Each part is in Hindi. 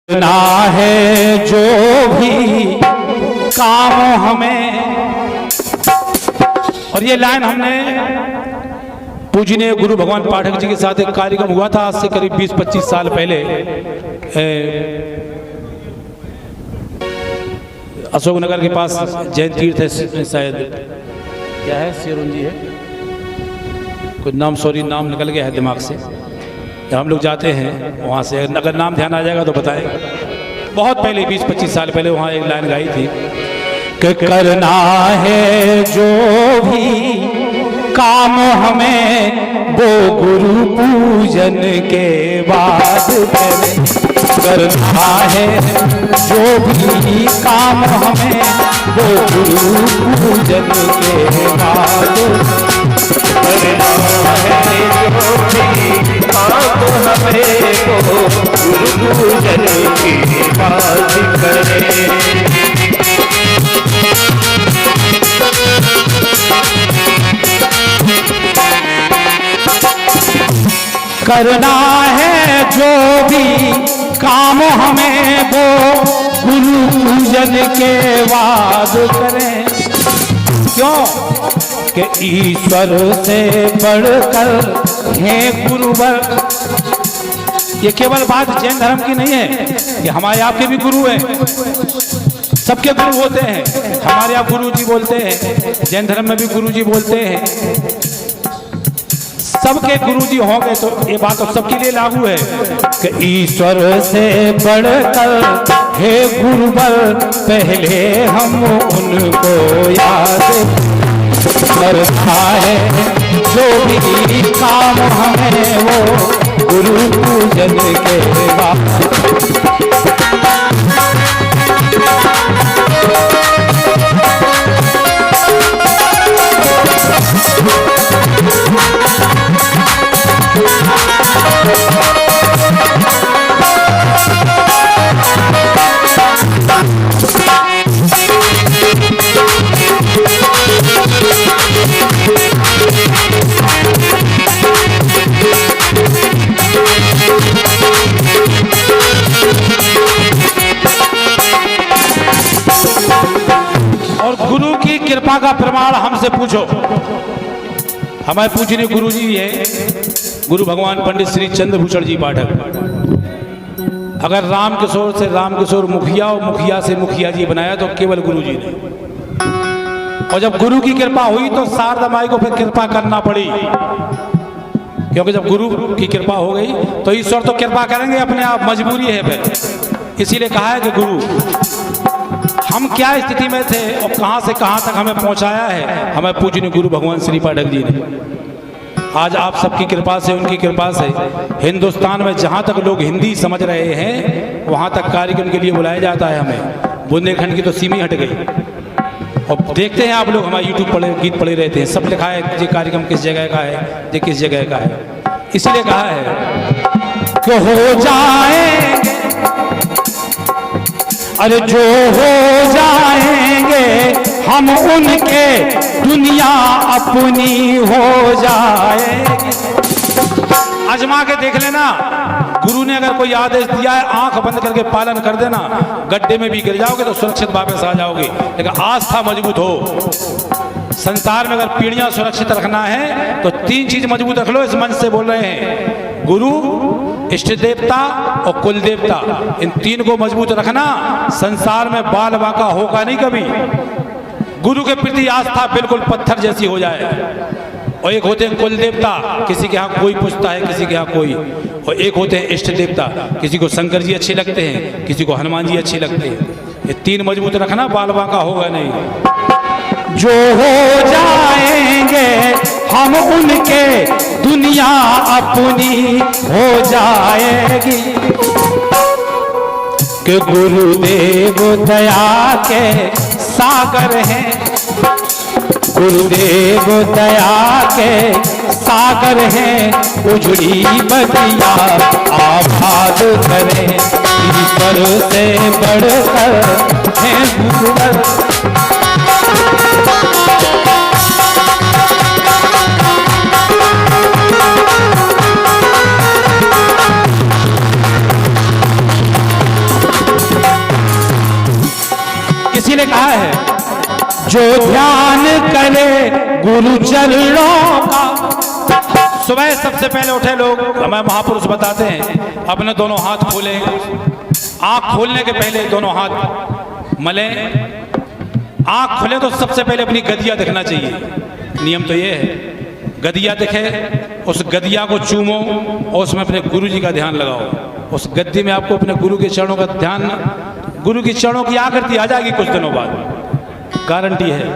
करना है जो भी काम हमें। और ये लाइन हमने पूजनीय गुरु भगवान पाठक जी के साथ एक कार्यक्रम हुआ था आज से करीब 20-25 साल पहले अशोकनगर के पास जैन तीर्थ है, शायद क्या है, सिरुंजी है, कुछ नाम, सॉरी नाम निकल गया है दिमाग से। जब हम लोग जाते हैं वहाँ से, अगर नाम ध्यान आ जाएगा तो बताएगा। बहुत पहले 20-25 साल पहले वहाँ एक लाइन गाई थी कि करना है जो भी काम हमें वो गुरु पूजन के बाद करें। करना है जो भी काम हमें वो गुरु पूजन के बाद। करना है जो भी काम हमें वो गुरु पूजन के बाद करें। करना है जो भी काम हमें वो गुरु पूजन के बाद करें। क्यों कि ईश्वर से बढ़कर है गुरुवर। ये केवल बात जैन धर्म की नहीं है, कि हमारे आपके भी गुरु हैं, सबके गुरु होते हैं। हमारे आप गुरु जी बोलते हैं, जैन धर्म में भी गुरु जी बोलते हैं, सबके गुरुजी होंगे। तो ये बात तो सबके लिए लागू है कि ईश्वर से बढ़कर हे गुरुवर, पहले हम उनको याद करना है। जो भी काम हमें वो गुरु पूजन के बाद। कृपा का प्रमाण हमसे पूछो। हमारे पूजनीय गुरु जी है गुरु भगवान पंडित श्री चंद्रभूषण जी पाठक। अगर रामकिशोर से रामकिशोर मुखिया और मुखिया से मुखिया जी बनाया तो केवल गुरु जी ने। और जब गुरु की कृपा हुई तो शारदा माई को फिर कृपा करना पड़ी, क्योंकि जब गुरु की कृपा हो गई तो ईश्वर तो कृपा करेंगे अपने आप, मजबूरी है फिर। इसीलिए कहा है कि गुरु, हम क्या स्थिति में थे और कहां से कहां तक हमें पहुंचाया है हमें पूजनीय गुरु भगवान श्री पाठक जी ने। आज आप सबकी कृपा से, उनकी कृपा से हिंदुस्तान में जहां तक लोग हिंदी समझ रहे हैं वहां तक कार्यक्रम के लिए बुलाया जाता है हमें। बुंदेलखंड की तो सीमा हट गई। और देखते हैं आप लोग हमारे यूट्यूब पर गीत पड़े रहते हैं, सब लिखा है ये कार्यक्रम किस जगह का है, ये किस जगह का है। इसलिए कहा है कि हो जाएंगे, अरे जो हो जाएंगे हम उनके, दुनिया अपनी हो जाएगी। आजमा के देख लेना, गुरु ने अगर कोई आदेश दिया है आंख बंद करके पालन कर देना। गड्ढे में भी गिर जाओगे तो सुरक्षित वापस आ जाओगे, लेकिन आस्था मजबूत हो। संसार में अगर पीढ़ियां सुरक्षित रखना है तो 3 चीज मजबूत रख लो। इस मंच से बोल रहे हैं, गुरु, इष्ट देवता और कुल देवता, इन 3 को मजबूत रखना। संसार में बाल बाका होगा नहीं कभी। गुरु के प्रति आस्था बिल्कुल पत्थर जैसी हो जाए। और एक होते हैं कुल देवता, किसी के यहाँ कोई पूछता है, किसी के यहाँ कोई। और एक होते हैं इष्ट देवता, किसी को शंकर जी अच्छे लगते हैं, किसी को हनुमान जी अच्छे लगते हैं। ये 3 मजबूत रखना, बाल बाका होगा नहीं। जो हो जाएंगे हम उनके, दुनिया अपनी हो जाएगी। कि गुरुदेव दया के सागर हैं, गुरुदेव दया के सागर हैं। उजड़ी बतिया आबाद करें, ईश्वर से बढ़कर हैं गुरुवर। जो ध्यान करे गुरु चरणों का। सुबह सबसे पहले उठे लोग, हमें महापुरुष बताते हैं, अपने दोनों हाथ खोले, आंख खोलने के पहले दोनों हाथ मले। आंख खोले तो सबसे पहले अपनी गदिया दिखना चाहिए। नियम तो ये है, गदिया दिखे, उस गदिया को चूमो और उसमें अपने गुरु जी का ध्यान लगाओ। उस गद्दी में आपको अपने गुरु के चरणों का ध्यान, गुरु के चरणों की आकृति आ जाएगी कुछ दिनों बाद, गारंटी है।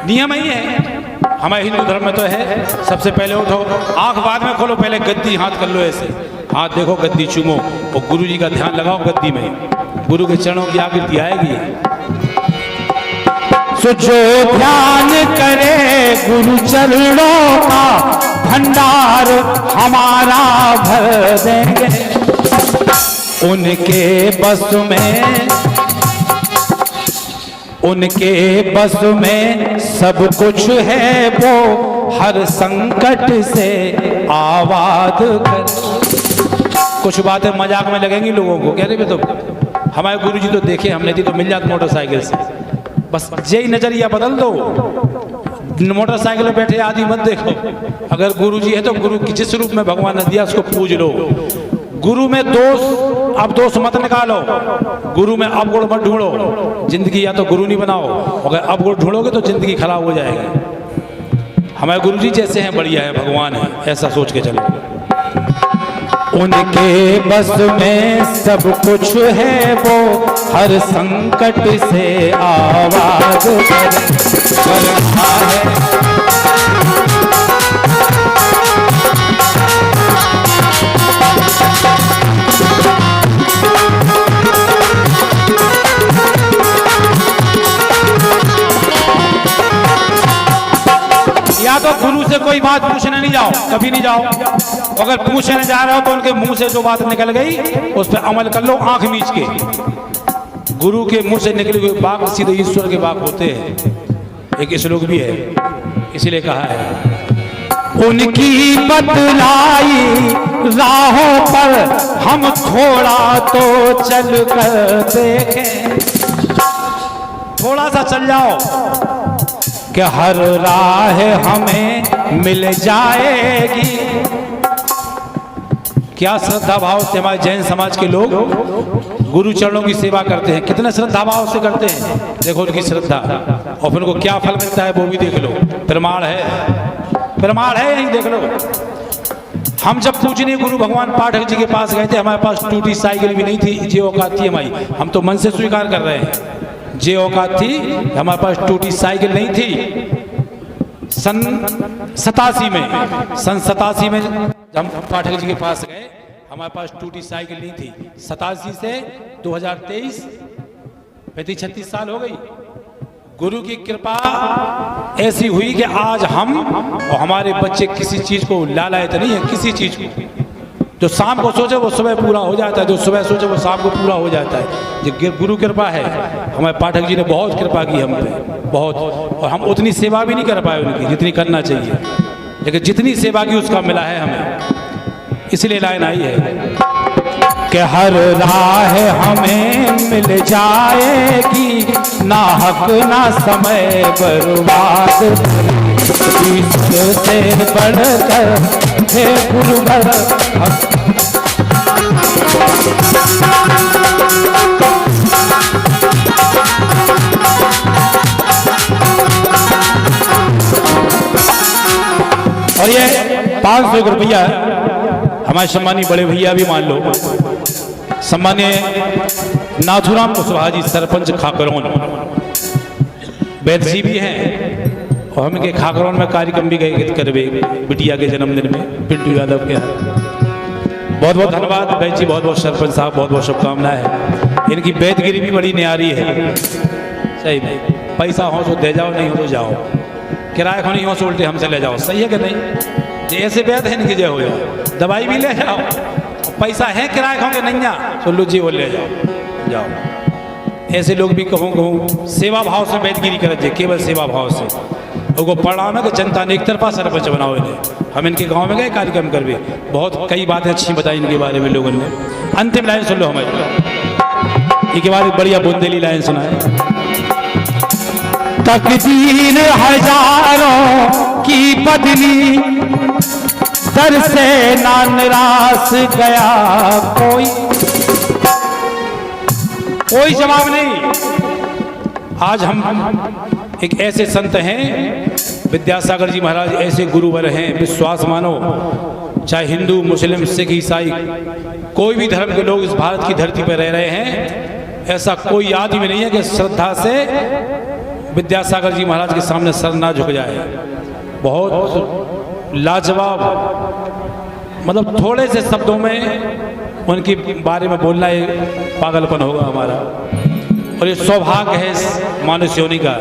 नियम ही है, हमारे हिंदू धर्म में तो है। सबसे पहले उठो, आंख बाद में खोलो, पहले गद्दी हाथ कर लो ऐसे, हाथ देखो, गद्दी चूमो और गुरु जी का ध्यान लगाओ गद्दी में, गुरु के चरणों की आकृति आएगी। सो जो ध्यान करे गुरु चरणों का, भंडार हमारा भर देंगे। उनके बस में, उनके बस में सब कुछ है, वो हर संकट से आबाद कर। कुछ बातें मजाक में लगेंगी लोगों को, कह रहे तो हमारे गुरु जी तो देखे हमने, थी तो मिल जाती मोटरसाइकिल से, बस यही नजरिया बदल दो। मोटरसाइकिल में बैठे आदि मत देखो, अगर गुरु जी है तो गुरु की जिस रूप में भगवान ने दिया उसको पूज लो। गुरु में दोष, अब दोष मत निकालो, गुरु में अब गुण मत ढूंढो। जिंदगी या तो गुरु नहीं बनाओ, अगर अब गुण ढूंढोगे तो जिंदगी खराब हो जाएगी। हमारे गुरु जी जैसे हैं बढ़िया है, भगवान है, ऐसा सोच के चलो। उनके बस में सब कुछ है, वो हर संकट से आवाज करता है। या तो गुरु से कोई बात पूछने नहीं जाओ, कभी नहीं जाओ। अगर पूछने जा रहे हो तो उनके मुंह से जो बात निकल गई उस पर अमल कर लो आंख मीच के। गुरु के मुंह से निकली हुई बात सीधे ईश्वर के बात होते हैं। एक श्लोक भी है, इसीलिए कहा है, उनकी बतलाई राहों पर हम थोड़ा तो चल कर देखें। थोड़ा सा चल जाओ कि हर राह हमें मिल जाएगी। क्या श्रद्धा भाव से हमारे जैन समाज के लोग गुरु चरणों की सेवा करते हैं, कितने श्रद्धा भाव से करते हैं। देखो उनकी श्रद्धा, और फिर उनको क्या फल मिलता है वो भी देख लो, प्रमाण है, प्रमाण है, यही देख लो। हम जब पूजनीय गुरु भगवान पाठक जी के पास गए थे, हमारे पास टूटी साइकिल भी नहीं थी, जे औकात थी हमारी, हम तो मन से स्वीकार कर रहे हैं, जे औकात थी, हमारे पास टूटी साइकिल नहीं थी। सन 87 में हम पाठक जी के पास गए, हमारे पास टूटी साइकिल नहीं थी। 87 से 2023 35-36 साल हो गई। गुरु की कृपा ऐसी हुई कि आज हम और हमारे बच्चे किसी चीज को लालायत नहीं है, किसी चीज को। जो शाम को सोचे वो सुबह पूरा हो जाता है, जो सुबह सोचे वो शाम को पूरा हो जाता है। ये गुरु कृपा है। हमारे पाठक जी ने बहुत कृपा की हम पे, बहुत, और हम उतनी सेवा भी नहीं कर पाए उनकी जितनी करना चाहिए, लेकिन जितनी सेवा की उसका मिला है हमें। इसलिए लाइन आई है कि हर राह हमें मिल जाएगी, ना हक ना समय बर्बाद से बढ़कर हे गुरुवर। और ये 500 रुपया हमारे सम्मानीय बड़े भैया भी मान लो, सम्मानीय नाथुराम कुशवाहा जी सरपंच खाकरौन, वैद्य जी भी हैं, और हम के खाकरौन में कार्यक्रम भी गए करवे बिटिया के जन्मदिन में पिंटू यादव के यहाँ। बहुत बहुत धन्यवाद वैद्य जी, बहुत बहुत सरपंच साहब, बहुत बहुत शुभकामनाएं हैं। इनकी वैद्यगिरी भी बड़ी न्यारी है। सही में पैसा हो तो दे जाओ, नहीं हो तो जाओ, किराए को नहीं हो तो उल्टे हमसे ले जाओ। सही है कि नहीं? ऐसे वैद्य है इनकी जय हो जाओ, दवाई भी ले जाओ, पैसा है किराए खाओगे नहीं तो लो जी वो ले जाओ जाओ। ऐसे लोग भी कहूँ कहूँ सेवा भाव से वैद्यगिरी करते, केवल सेवा भाव से। उनको परिणाम है कि जनता ने एक तरफा सरपंच बनाओ इन्हें। हम इनके गांव में गए कार्यक्रम करवे, बहुत कई बातें अच्छी बताई इनके बारे में लोगों ने। अंतिम लाइन सुन लो हमारी, इसके बाद बढ़िया बुंदेली लाइन सुना है। तकदीर हजारों की बदली, दर से ना निराश गया कोई जवाब नहीं। आज हम एक ऐसे संत हैं, विद्यासागर जी महाराज ऐसे गुरुवर हैं, विश्वास मानो चाहे हिंदू मुस्लिम सिख ईसाई कोई भी धर्म के लोग इस भारत की धरती पर रह रहे हैं, ऐसा कोई आदमी नहीं है कि श्रद्धा से विद्यासागर जी महाराज के सामने सर ना झुक जाए। बहुत लाजवाब, मतलब थोड़े से शब्दों में उनके बारे में बोलना ये पागलपन होगा हमारा। और ये सौभाग्य है इस मानुष योनि का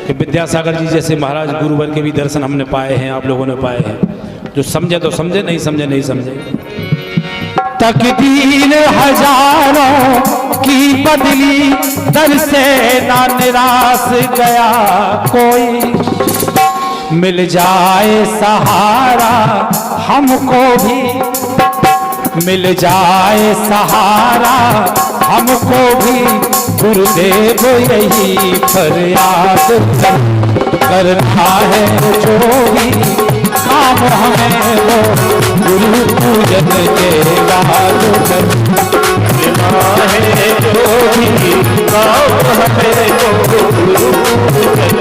कि विद्यासागर जी जैसे महाराज गुरुवर के भी दर्शन हमने पाए हैं, आप लोगों ने पाए हैं। जो समझे तो समझे, नहीं समझे नहीं समझे। तकदीर हजारों की बदली, दर से ना निराश गया कोई, मिल जाए सहारा हमको भी, मिल जाए सहारा हमको भी, गुरुदेव यही फरियाद करना है जो भी काम हमें वो, गुरु पूजन के बाद करना है जो भी काम हमें वो, गुरु पूजन